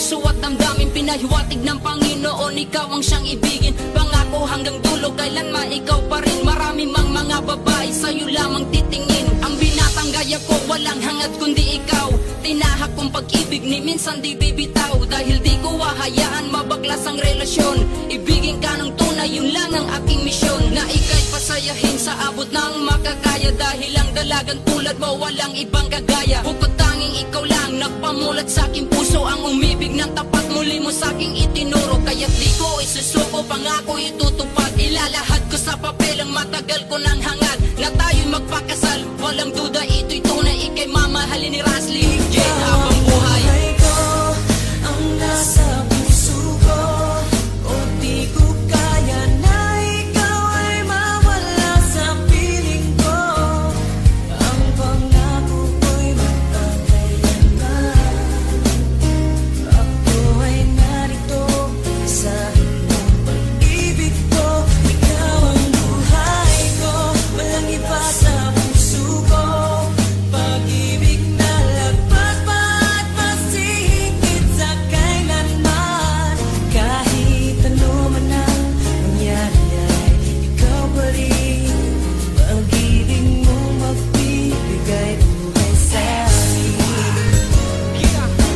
puso at damdamin, pinahiwatig ng Panginoon. Ikaw ang siyang ibigin, pangako hanggang dulo, kailanman ikaw pa rin. Marami mang mga babae, sa'yo lamang titingin. Ang binatang gaya ko, walang hangad kundi ikaw. Tinahak kong pag-ibig ni minsan di bibitaw. Dahil di ko hahayaan mabaklas ang relasyon. Ibigin ka ng tunay, yun lang ang aking misyon. Na ika'y pasayahin sa abot ng makakaya. Dahil ang dalagang tulad mo walang ibang kagaya. Bukod tanging ikaw lang nagpamulat sa aking puso. Ang umibig ng tapat muli mo sa aking itinuro. Kaya't di ko isusuko, pangako itutupad. Ilalahad ko sa papel ang matagal ko ng hangad. Na tayo'y magpakasal, walang duda ito'y tunay. Ika'y mamahalin ni Rasly J habang buhay. Ang nasa puso ko, o di ko kaya na ikaw ay mawala sa piling ko. Ang pangako ko'y magkakailanman. Ako ay narito sa iyong pag-ibig ko. Ikaw ang buhay ko, walang iba sa puso ko. Pag-ibig na lagpas pa at mas higit sa kailanman. Kahit ano man ang mangyari ay ikaw pa rin. Pag-ibig mo magbibigay buhay sa akin.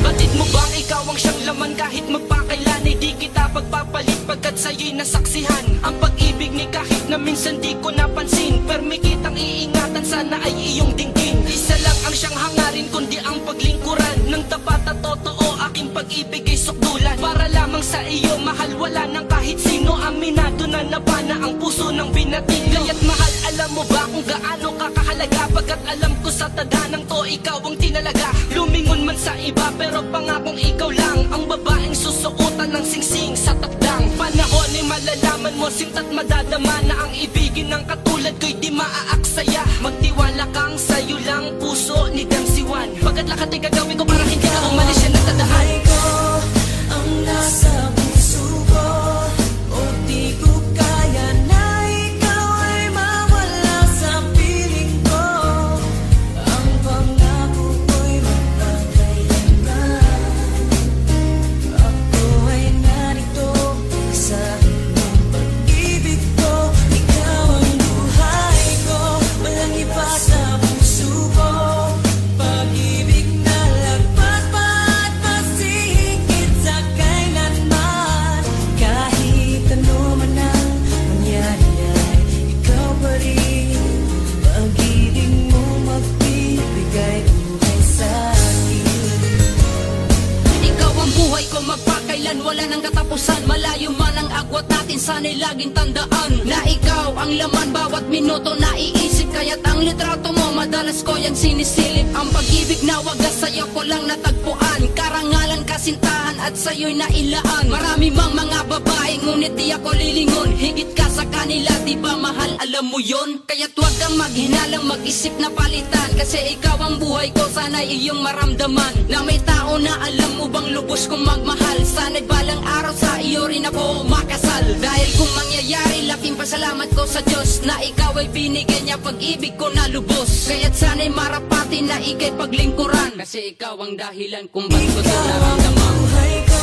Batid mo bang ikaw ang siyang laman kahit magpakailan ay di kita pagpapalit pagkat sa'yo'y nasaksihan ang pag-ibig ni kahit na minsan di ko napansin. Permi kitang iingatan, sana ay iyong dinggin. Isa lang ang siyang hangarin kundi ang paglingkuran ng tapat at totoo. Aking pag-ibig ay sukdulan para lamang sa iyo, mahal wala ng kahit sino. Aminado na nabana ang puso ng binating. Kaya't mahal, alam mo ba kung gaano kakahalaga? Pagkat alam ko sa tadanang to ikaw ang tinalaga. Lumingon man sa iba pero pangakong ikaw lang ang babaeng susuotan ng singsing sa takdang panahon ay malalaman mo, sinta't madadama na ang ibigin ng katulad ko'y di maaaksaya. Magtiwala kang sa'yo lang puso ni Damsiwan. Pagkat lahat ay gagawin ko para hindi ka umalis siya nagtadahan. Ang nasa puso ko, o di ko kaya na ikaw ay mawala sa piling ko. Ang pangako ko'y magkakailanman. Ako ay narito sa iyong pag-ibig ko. Ikaw ang buhay ko, walang iba sa puso ko. Pag-ibig na lagpas pa at mas higit sa kailanman. Kahit ano man ang mangyari ay ikaw pa rin. Pag-ibig mo magbibigay buhay sa akin. Ikaw ang buhay ko, magpakailan, wala nang katapusan. Malayo man ang agwat natin, sana'y laging tandaan na ikaw ang laman bawat minuto naiisip. Kaya't ang litrato mo madalas ko yan sinisilip. Ang pag-ibig na wagas sa'yo ko lang natagpuan. Karangalan, kasintahan at sa'yo'y nailaan. Marami mang mga babae ngunit di ako lilingon. Higit ka sa kanila, di ba mahal, alam mo yon? Kaya't huwag kang maghinalang mag-isip na palitan. Kasi ikaw ang buhay ko, sana'y iyong maramdaman na may tao na alam mo bang lubos kong magmahal. Sana'y balang araw sa iyo rin ako makasal. Dahil kung mangyayari, laking pasalamat ko sa Diyos na ikaw ay binigay niya pag-ibig ko na lubos. Kaya't sana'y marapati na ika'y paglingkuran. Kasi ikaw ang dahilan kung ba't ko ito Ikaw ang naramdaman. buhay ko,